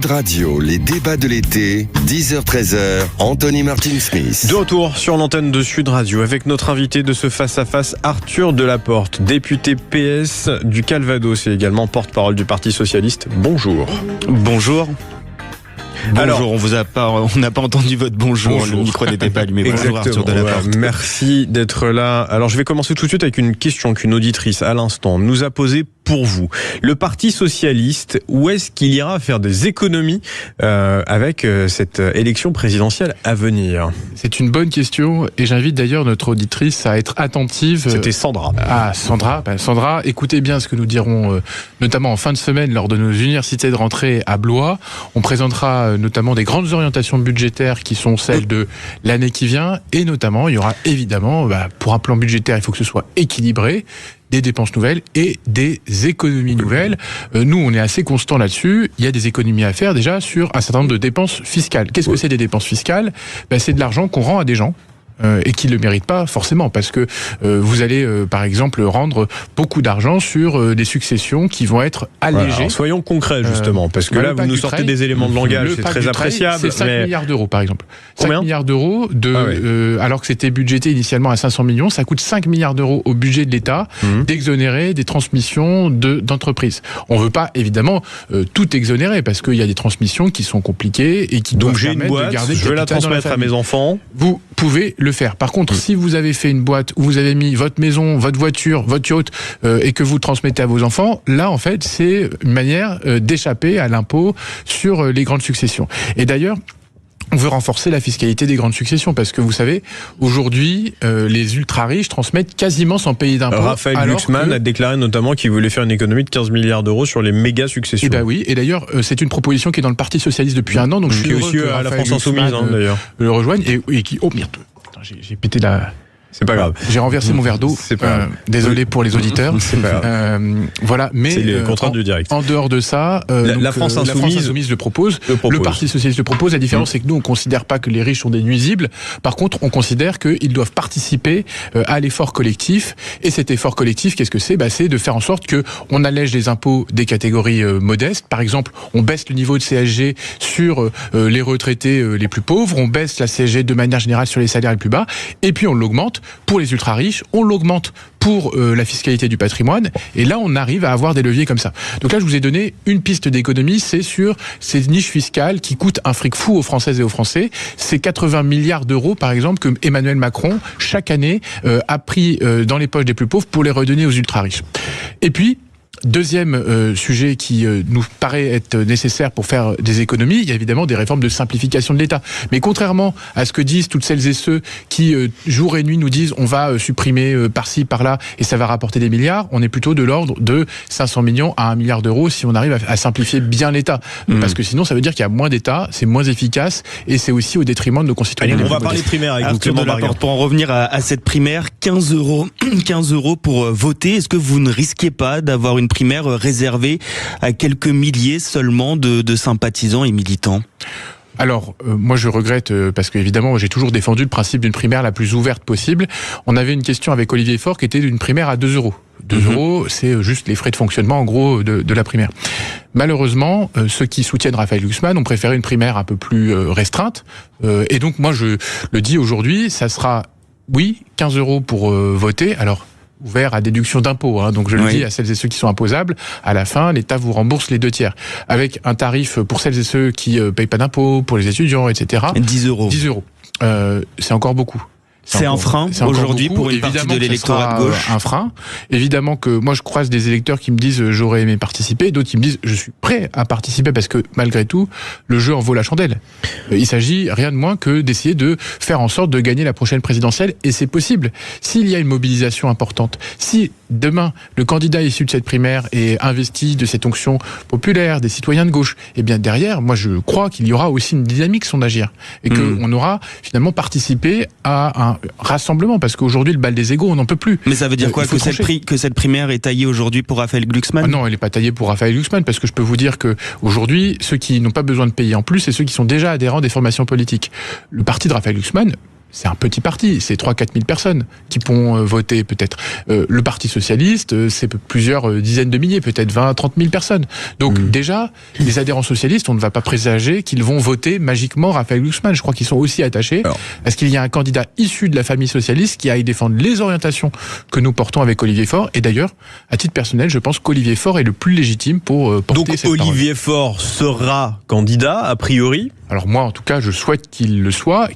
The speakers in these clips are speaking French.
Radio, les débats de l'été, 10h-13h, Anthony Martin-Smith. De retour sur l'antenne de Sud Radio avec notre invité de ce face-à-face, Arthur Delaporte, député PS du Calvados et également porte-parole du Parti Socialiste. Bonjour. Bonjour. Alors, on n'a pas entendu votre bonjour. Le micro n'était pas allumé. Bonjour Arthur Delaporte. Merci d'être là. Alors je vais commencer tout de suite avec une question qu'une auditrice à l'instant nous a posée pour vous. Le Parti Socialiste, où est-ce qu'il ira faire des économies avec cette élection présidentielle à venir? C'est une bonne question et j'invite d'ailleurs notre auditrice à être attentive. C'était Sandra. Ah, Sandra. Sandra, écoutez bien ce que nous dirons notamment en fin de semaine lors de nos universités de rentrée à Blois. On présentera notamment des grandes orientations budgétaires qui sont celles de l'année qui vient et notamment il y aura évidemment, pour un plan budgétaire il faut que ce soit équilibré, des dépenses nouvelles et des économies nouvelles. Nous, on est assez constant là-dessus. Il y a des économies à faire déjà sur un certain nombre de dépenses fiscales. Qu'est-ce que c'est des dépenses fiscales ? C'est de l'argent qu'on rend à des gens. Et qui ne le méritent pas forcément, parce que vous allez par exemple rendre beaucoup d'argent sur des successions qui vont être allégées. Alors, soyons concrets justement, parce que là vous nous sortez des éléments de langage, c'est très appréciable. C'est 5 milliards d'euros par exemple. Combien ? 5 milliards d'euros, alors que c'était budgété initialement à 500 millions, ça coûte 5 milliards d'euros au budget de l'État d'exonérer des transmissions d'entreprises. On ne veut pas évidemment tout exonérer, parce qu'il y a des transmissions qui sont compliquées et qui doivent permettre de garder le capital dans la famille. Je vais la transmettre à mes enfants. Vous pouvez le faire. Par contre, si vous avez fait une boîte où vous avez mis votre maison, votre voiture, votre yacht et que vous transmettez à vos enfants, là en fait c'est une manière d'échapper à l'impôt sur les grandes successions. Et d'ailleurs, on veut renforcer la fiscalité des grandes successions parce que vous savez, aujourd'hui, les ultra-riches transmettent quasiment sans payer d'impôts. Raphaël Glucksmann a déclaré notamment qu'il voulait faire une économie de 15 milliards d'euros sur les méga successions. Et oui, et d'ailleurs, c'est une proposition qui est dans le Parti Socialiste depuis un an, donc je suis heureux aussi que à la Raphaël France Insoumise d'ailleurs le rejoigne et qui... Oh merde, j'ai pété la... C'est pas grave. J'ai renversé mon verre d'eau. Désolé pour les auditeurs. C'est pas grave. Voilà, mais c'est les contraintes du direct. En dehors de ça, la France Insoumise le propose. Le Parti Socialiste le propose. La différence, c'est que nous, on considère pas que les riches sont des nuisibles. Par contre, on considère qu'ils doivent participer à l'effort collectif. Et cet effort collectif, qu'est-ce que c'est ? C'est de faire en sorte que on allège les impôts des catégories modestes. Par exemple, on baisse le niveau de CSG sur les retraités les plus pauvres. On baisse la CSG de manière générale sur les salaires les plus bas. Et puis on l'augmente pour les ultra-riches, on l'augmente pour la fiscalité du patrimoine, et là on arrive à avoir des leviers comme ça. Donc là je vous ai donné une piste d'économie, c'est sur ces niches fiscales qui coûtent un fric fou aux Françaises et aux Français. C'est 80 milliards d'euros par exemple que Emmanuel Macron chaque année a pris dans les poches des plus pauvres pour les redonner aux ultra-riches. Et puis deuxième sujet qui nous paraît être nécessaire pour faire des économies, il y a évidemment des réformes de simplification de l'État. Mais contrairement à ce que disent toutes celles et ceux qui jour et nuit nous disent on va supprimer par-ci, par-là et ça va rapporter des milliards, on est plutôt de l'ordre de 500 millions à 1 milliard d'euros si on arrive à simplifier bien l'État. Parce que sinon ça veut dire qu'il y a moins d'État, c'est moins efficace et c'est aussi au détriment de nos concitoyens. Allez, on va parler primaire avec Arthur Delaporte, pour en revenir à cette primaire, 15 euros pour voter. Est-ce que vous ne risquez pas d'avoir une primaire réservée à quelques milliers seulement de sympathisants et militants ? Alors, moi je regrette, parce qu'évidemment j'ai toujours défendu le principe d'une primaire la plus ouverte possible. On avait une question avec Olivier Faure qui était d'une primaire à 2 euros. 2 euros, c'est juste les frais de fonctionnement en gros de la primaire. Malheureusement, ceux qui soutiennent Raphaël Glucksmann ont préféré une primaire un peu plus restreinte. Et donc moi je le dis aujourd'hui, ça sera, oui, 15 euros pour voter. Alors, ouvert à déduction d'impôts, donc je le dis à celles et ceux qui sont imposables, à la fin, l'État vous rembourse les 2/3. Avec un tarif pour celles et ceux qui payent pas d'impôts, pour les étudiants, etc. 10 euros. 10 euros. C'est encore beaucoup. C'est un frein aujourd'hui pour une partie de l'électorat de gauche. Un frein. Évidemment que moi je croise des électeurs qui me disent j'aurais aimé participer, d'autres qui me disent je suis prêt à participer parce que malgré tout le jeu en vaut la chandelle. Il s'agit rien de moins que d'essayer de faire en sorte de gagner la prochaine présidentielle et c'est possible. S'il y a une mobilisation importante, si demain le candidat issu de cette primaire est investi de cette onction populaire des citoyens de gauche, et bien derrière, moi je crois qu'il y aura aussi une dynamique sondagère et qu'on aura finalement participé à un rassemblement, parce qu'aujourd'hui le bal des égos on n'en peut plus. Mais ça veut dire quoi, que cette primaire est taillée aujourd'hui pour Raphaël Glucksmann ? Non, elle n'est pas taillée pour Raphaël Glucksmann, parce que je peux vous dire que aujourd'hui ceux qui n'ont pas besoin de payer en plus, c'est ceux qui sont déjà adhérents des formations politiques. Le parti de Raphaël Glucksmann, c'est un petit parti, c'est 3-4 000 personnes qui pourront voter peut-être. Le Parti Socialiste, c'est plusieurs dizaines de milliers, peut-être 20-30 000 personnes. Donc déjà, les adhérents socialistes, on ne va pas présager qu'ils vont voter magiquement Raphaël Glucksmann. Je crois qu'ils sont aussi attachés à ce qu'il y ait un candidat issu de la famille socialiste qui aille défendre les orientations que nous portons avec Olivier Faure. Et d'ailleurs, à titre personnel, je pense qu'Olivier Faure est le plus légitime pour porter cette parole. Donc Olivier Faure sera candidat, a priori ? Alors moi, en tout cas, je souhaite qu'il le soit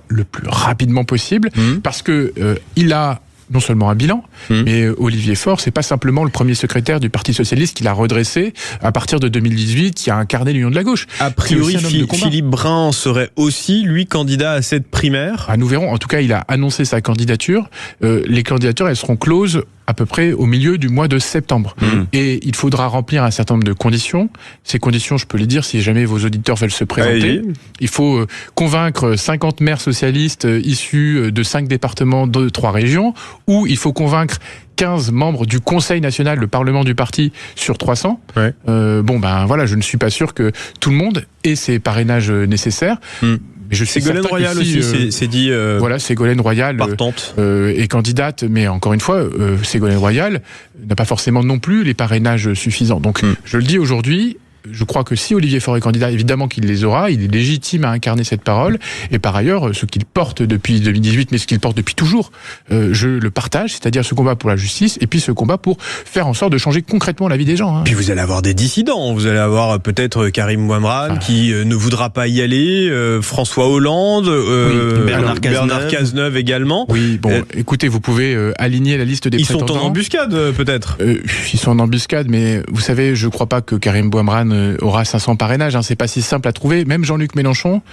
le plus rapidement possible, parce que il a non seulement un bilan, mais Olivier Faure, c'est pas simplement le premier secrétaire du Parti Socialiste qu'il a redressé à partir de 2018, qui a incarné l'Union de la gauche. A priori, Philippe Brun serait aussi, lui, candidat à cette primaire. Ah, nous verrons. En tout cas, il a annoncé sa candidature. Les candidatures, elles seront closes à peu près au milieu du mois de septembre. Et il faudra remplir un certain nombre de conditions. Ces conditions, je peux les dire si jamais vos auditeurs veulent se présenter. Il faut convaincre 50 maires socialistes issus de 5 départements de 3 régions, ou il faut convaincre 15 membres du Conseil national, le Parlement du parti, sur 300. Voilà, je ne suis pas sûr que tout le monde ait ces parrainages nécessaires. Ségolène Royal aussi, c'est dit. Voilà, Ségolène Royal est candidate, mais encore une fois, Ségolène Royal n'a pas forcément non plus les parrainages suffisants. Donc, je le dis aujourd'hui. Je crois que si Olivier Faure est candidat, évidemment qu'il les aura, il est légitime à incarner cette parole, et par ailleurs, ce qu'il porte depuis 2018, mais ce qu'il porte depuis toujours, je le partage, c'est-à-dire ce combat pour la justice, et puis ce combat pour faire en sorte de changer concrètement la vie des gens. Puis vous allez avoir des dissidents, vous allez avoir peut-être Karim Ouamran qui ne voudra pas y aller, François Hollande, Bernard Cazeneuve également. Oui, écoutez, vous pouvez aligner la liste des prétendants. Ils sont en embuscade, peut-être. Ils sont en embuscade, mais vous savez, je crois pas que Karim Ouamran aura 500 parrainages, c'est pas si simple à trouver. Même Jean-Luc Mélenchon,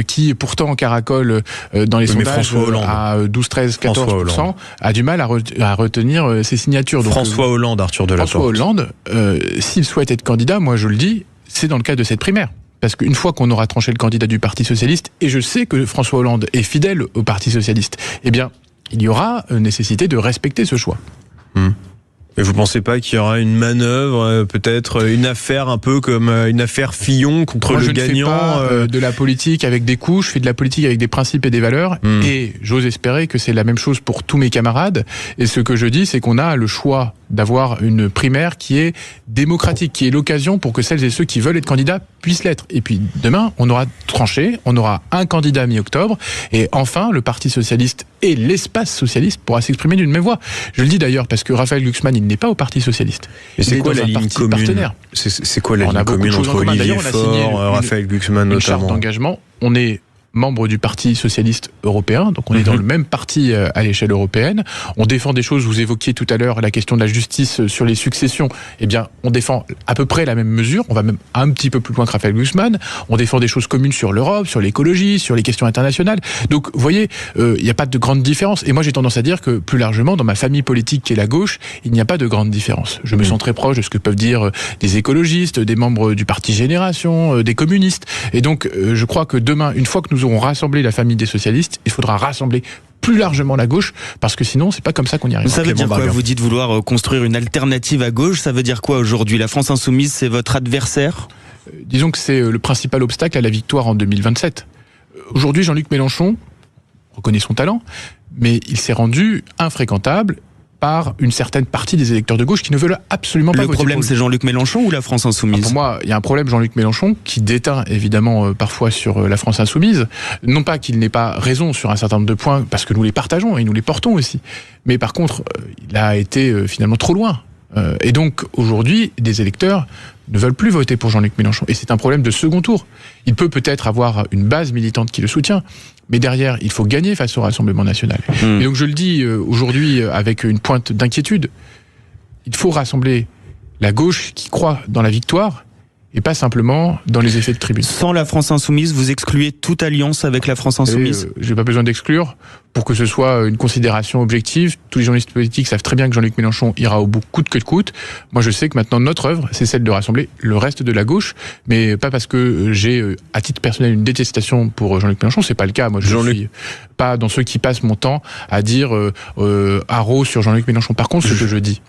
qui pourtant caracole dans les sondages à 12, 13, 14%, a du mal à retenir ses signatures. Donc, François Hollande, Arthur Delaporte. François Hollande, s'il souhaite être candidat, moi je le dis, c'est dans le cadre de cette primaire. Parce qu'une fois qu'on aura tranché le candidat du Parti Socialiste, et je sais que François Hollande est fidèle au Parti Socialiste, eh bien, il y aura nécessité de respecter ce choix. Mais vous pensez pas qu'il y aura une manœuvre, peut-être une affaire un peu comme une affaire Fillon contre le gagnant? Je ne fais pas de la politique avec des coups, je fais de la politique avec des principes et des valeurs, et j'ose espérer que c'est la même chose pour tous mes camarades. Et ce que je dis, c'est qu'on a le choix d'avoir une primaire qui est démocratique, qui est l'occasion pour que celles et ceux qui veulent être candidats puissent l'être. Et puis demain, on aura tranché, on aura un candidat mi-octobre, et enfin, le Parti Socialiste et l'espace socialiste pourra s'exprimer d'une même voix. Je le dis d'ailleurs parce que Raphaël Glucksmann, il n'est pas au Parti Socialiste. Et c'est quoi la ligne commune? C'est quoi la ligne commune entre Olivier Faure, Raphaël Glucksmann notamment? Une charte d'engagement. On est membre du Parti Socialiste Européen, donc on est dans le même parti à l'échelle européenne. On défend des choses, vous évoquiez tout à l'heure la question de la justice sur les successions, eh bien on défend à peu près la même mesure, on va même un petit peu plus loin que Raphaël Glucksmann, on défend des choses communes sur l'Europe, sur l'écologie, sur les questions internationales. Donc vous voyez, il n'y a pas de grande différence, et moi j'ai tendance à dire que plus largement, dans ma famille politique qui est la gauche, il n'y a pas de grande différence. Je me sens très proche de ce que peuvent dire des écologistes, des membres du Parti Génération, des communistes, et donc je crois que demain, une fois que nous aurons rassemblé la famille des socialistes, il faudra rassembler plus largement la gauche, parce que sinon c'est pas comme ça qu'on y arrive. Ça veut dire quoi? Vous dites vouloir construire une alternative à gauche, ça veut dire quoi aujourd'hui? La France Insoumise, c'est votre adversaire? Disons que c'est le principal obstacle à la victoire en 2027. Aujourd'hui, Jean-Luc Mélenchon reconnaît son talent, mais il s'est rendu infréquentable par une certaine partie des électeurs de gauche qui ne veulent absolument pas voter. Le problème, c'est Jean-Luc Mélenchon ou la France Insoumise? Pour moi, il y a un problème Jean-Luc Mélenchon qui déteint évidemment parfois sur la France Insoumise. Non pas qu'il n'ait pas raison sur un certain nombre de points, parce que nous les partageons et nous les portons aussi. Mais par contre, il a été finalement trop loin. Et donc, aujourd'hui, des électeurs ne veulent plus voter pour Jean-Luc Mélenchon. Et c'est un problème de second tour. Il peut peut-être avoir une base militante qui le soutient, mais derrière, il faut gagner face au Rassemblement national. Et donc, je le dis aujourd'hui avec une pointe d'inquiétude, il faut rassembler la gauche qui croit dans la victoire, et pas simplement dans les effets de tribune. Sans la France Insoumise, vous excluez toute alliance avec la France Insoumise? J'ai pas besoin d'exclure pour que ce soit une considération objective. Tous les journalistes politiques savent très bien que Jean-Luc Mélenchon ira au bout coûte que coûte. Moi, je sais que maintenant, notre œuvre, c'est celle de rassembler le reste de la gauche, mais pas parce que j'ai, à titre personnel, une détestation pour Jean-Luc Mélenchon. C'est pas le cas. Moi, je suis pas dans ceux qui passent mon temps à dire haro sur Jean-Luc Mélenchon. Par contre, ce que je dis,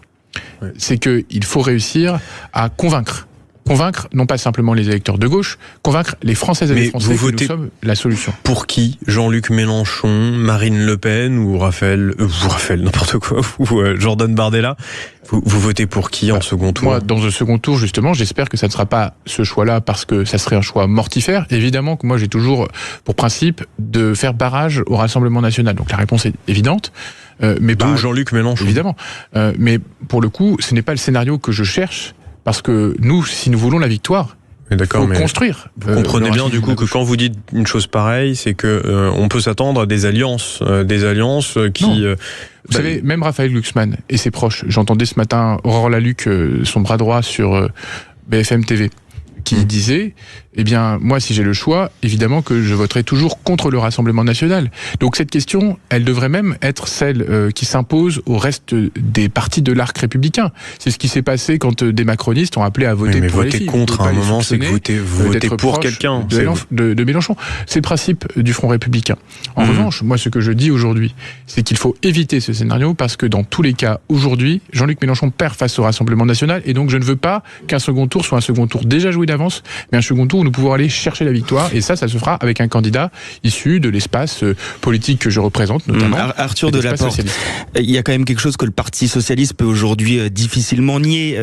c'est qu'il faut réussir à convaincre convaincre non pas simplement les électeurs de gauche, convaincre les Françaises et les Français que nous sommes la solution. Pour qui? Jean-Luc Mélenchon, Marine Le Pen ou Raphaël n'importe quoi, ou Jordan Bardella? Vous votez pour qui en second tour? Moi, dans le second tour, justement, j'espère que ça ne sera pas ce choix-là parce que ça serait un choix mortifère. Évidemment que moi, j'ai toujours pour principe de faire barrage au Rassemblement national. Donc la réponse est évidente. Mais donc Jean-Luc Mélenchon. Évidemment. Mais pour le coup, ce n'est pas le scénario que je cherche parce que nous, si nous voulons la victoire, il faut construire. Vous comprenez bien du coup que quand vous dites une chose pareille, c'est que on peut s'attendre à des alliances qui... Vous savez, même Raphaël Glucksmann et ses proches, j'entendais ce matin Aurore Lalucq, son bras droit sur BFM TV, qui disait, eh bien, moi, si j'ai le choix, évidemment que je voterai toujours contre le Rassemblement national. Donc cette question, elle devrait même être celle qui s'impose au reste des partis de l'arc républicain. C'est ce qui s'est passé quand des macronistes ont appelé à voter pour les filles. Mais voter contre à un moment, c'est que vous votez pour quelqu'un. De Mélenchon. C'est le principe du Front républicain. En revanche, moi, ce que je dis aujourd'hui, c'est qu'il faut éviter ce scénario parce que dans tous les cas, aujourd'hui, Jean-Luc Mélenchon perd face au Rassemblement national et donc je ne veux pas qu'un second tour soit un second tour déjà joué d'avance, mais un second tour où nous pouvons aller chercher la victoire, et ça se fera avec un candidat issu de l'espace politique que je représente, notamment Arthur Delaporte. Il y a quand même quelque chose que le Parti socialiste peut aujourd'hui difficilement nier.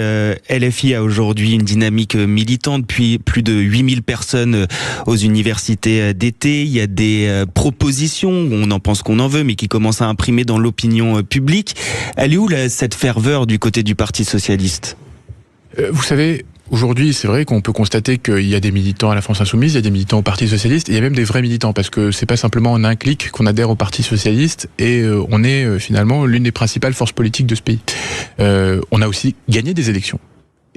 LFI a aujourd'hui une dynamique militante, puis plus de 8000 personnes aux universités d'été. Il y a des propositions, on en pense qu'on en veut, mais qui commencent à imprimer dans l'opinion publique. Elle est où cette ferveur du côté du Parti socialiste? Vous savez, aujourd'hui, c'est vrai qu'on peut constater qu'il y a des militants à la France Insoumise, il y a des militants au Parti Socialiste, et il y a même des vrais militants, parce que c'est pas simplement en un clic qu'on adhère au Parti Socialiste, et on est finalement l'une des principales forces politiques de ce pays. On a aussi gagné des élections.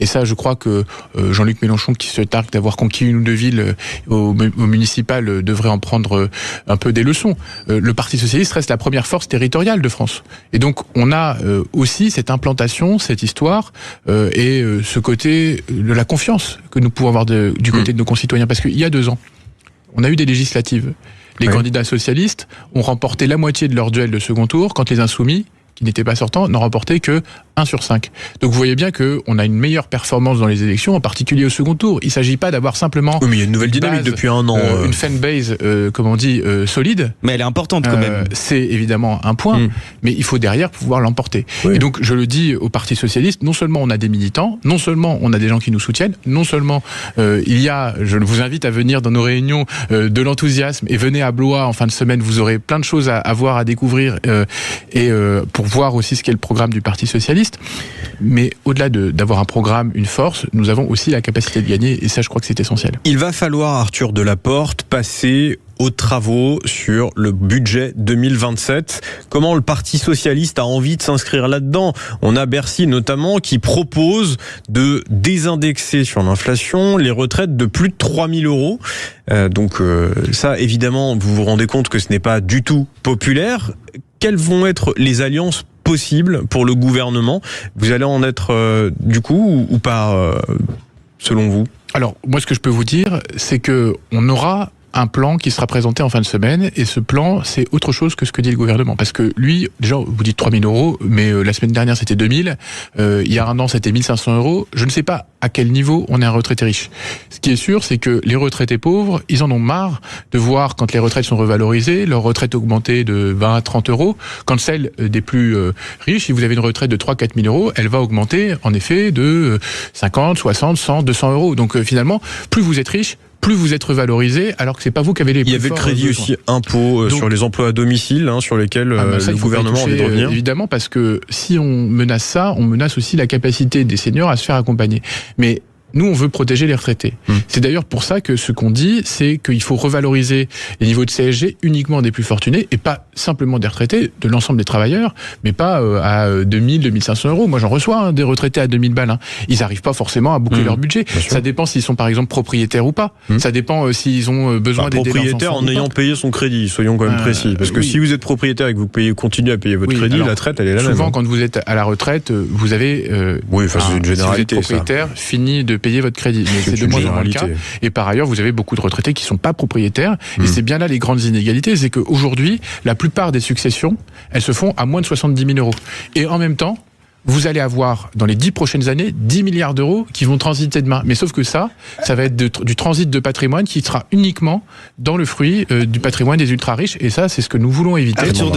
Et ça, je crois que Jean-Luc Mélenchon, qui se targue d'avoir conquis une ou deux villes au municipal, devrait en prendre un peu des leçons. Le Parti socialiste reste la première force territoriale de France. Et donc, on a aussi cette implantation, cette histoire, et ce côté de la confiance que nous pouvons avoir du côté de nos concitoyens. Parce qu'il y a 2 ans, on a eu des législatives. Les candidats socialistes ont remporté la moitié de leur duel de second tour, quand les insoumis, qui n'étaient pas sortants, n'en remportaient que 1 sur 5. Donc vous voyez bien qu'on a une meilleure performance dans les élections, en particulier au second tour. Il ne s'agit pas d'avoir simplement... Oui, mais il y a une nouvelle dynamique depuis un an. Une fanbase, solide. Mais elle est importante quand même. C'est évidemment un point, mais il faut derrière pouvoir l'emporter. Oui. Et donc je le dis au Parti Socialiste, non seulement on a des militants, non seulement on a des gens qui nous soutiennent, non seulement je vous invite à venir dans nos réunions de l'enthousiasme, et venez à Blois en fin de semaine, vous aurez plein de choses à voir, à découvrir, pour voir aussi ce qu'est le programme du Parti Socialiste. Mais au-delà d'avoir un programme, une force, nous avons aussi la capacité de gagner, et ça, je crois que c'est essentiel. Il va falloir, Arthur Delaporte, passer aux travaux sur le budget 2027. Comment le Parti Socialiste a envie de s'inscrire là-dedans? On a Bercy notamment qui propose de désindexer sur l'inflation les retraites de plus de 3 000 €. Donc ça, évidemment, vous vous rendez compte que ce n'est pas du tout populaire. Quelles vont être les alliances possibles pour le gouvernement? Vous allez en être du coup ou pas, selon vous? Alors, moi, ce que je peux vous dire, c'est que on aura un plan qui sera présenté en fin de semaine, et ce plan, c'est autre chose que ce que dit le gouvernement. Parce que lui, déjà, vous dites 3 000 €, mais la semaine dernière, c'était 2 000. Il y a un an, c'était 1 500 €. Je ne sais pas à quel niveau on est un retraité riche. Ce qui est sûr, c'est que les retraités pauvres, ils en ont marre de voir, quand les retraites sont revalorisées, leur retraite augmenter de 20 à 30 €. Quand celle des plus riches, si vous avez une retraite de 3 000 à 4 000 €, elle va augmenter, en effet, de 50, 60, 100, 200 €. Donc finalement, plus vous êtes riche, plus vous êtes revalorisé, alors que c'est pas vous qui avez les plus forts. Il y avait le crédit aussi impôt sur les emplois à domicile, sur lesquels le gouvernement a envie de revenir. Évidemment, parce que si on menace ça, on menace aussi la capacité des seniors à se faire accompagner. Mais nous, on veut protéger les retraités. C'est d'ailleurs pour ça que ce qu'on dit, c'est qu'il faut revaloriser les niveaux de CSG uniquement des plus fortunés, et pas simplement des retraités, de l'ensemble des travailleurs, mais pas à 2 000, 2 500 €. Moi, j'en reçois des retraités à 2 000 balles. Ils n'arrivent pas forcément à boucler leur budget. Ça dépend s'ils sont, par exemple, propriétaires ou pas. Ça dépend s'ils ont besoin d'aider leurs enfants. Propriétaire en ayant payé son crédit, soyons quand même précis. Parce que si vous êtes propriétaire et que vous continuez à payer votre crédit, la retraite, elle est la même. Souvent, quand vous êtes à la retraite, vous avez... c'est une généralité, si vous êtes propriétaire, fini de payer votre crédit. Mais c'est de moins en moins le cas. Et par ailleurs, vous avez beaucoup de retraités qui ne sont pas propriétaires. Et c'est bien là les grandes inégalités. C'est qu'aujourd'hui, la plupart des successions, elles se font à moins de 70 000 €. Et en même temps, vous allez avoir, dans les 10 prochaines années, 10 milliards d'euros qui vont transiter demain. Mais sauf que ça va être du transit de patrimoine qui sera uniquement dans le fruit du patrimoine des ultra-riches. Et ça, c'est ce que nous voulons éviter. Arthur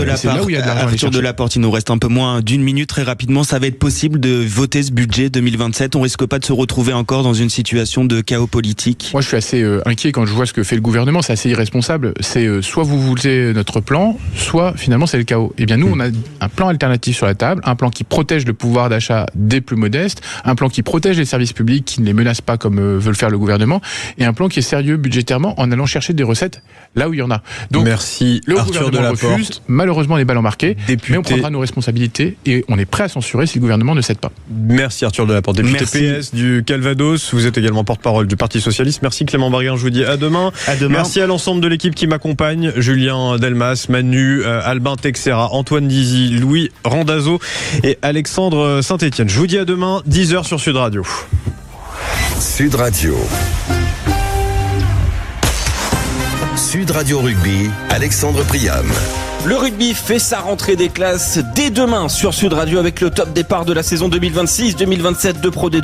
Delaporte, il nous reste un peu moins d'une minute. Très rapidement, ça va être possible de voter ce budget 2027. On risque pas de se retrouver encore dans une situation de chaos politique? Moi, je suis assez inquiet quand je vois ce que fait le gouvernement. C'est assez irresponsable. C'est soit vous votez notre plan, soit finalement c'est le chaos. Eh bien, nous, on a un plan alternatif sur la table, un plan qui protège le pouvoir d'achat des plus modestes, un plan qui protège les services publics, qui ne les menace pas comme veut le faire le gouvernement, et un plan qui est sérieux budgétairement en allant chercher des recettes là où il y en a. Donc, merci le Arthur gouvernement refuse, malheureusement les ballons marqués, mais on prendra nos responsabilités et on est prêt à censurer si le gouvernement ne cède pas. Merci Arthur Delaporte, député PS du Calvados, vous êtes également porte-parole du Parti Socialiste. Merci Clément Barguin, je vous dis à demain. Merci à l'ensemble de l'équipe qui m'accompagne, Julien Delmas, Manu, Albin Texera, Antoine Dizy, Louis Randazzo et Alexandre Saint-Etienne. Je vous dis à demain, 10h sur Sud Radio. Sud Radio. Sud Radio Rugby, Alexandre Priam. Le rugby fait sa rentrée des classes dès demain sur Sud Radio avec le top départ de la saison 2026-2027 de Pro D2.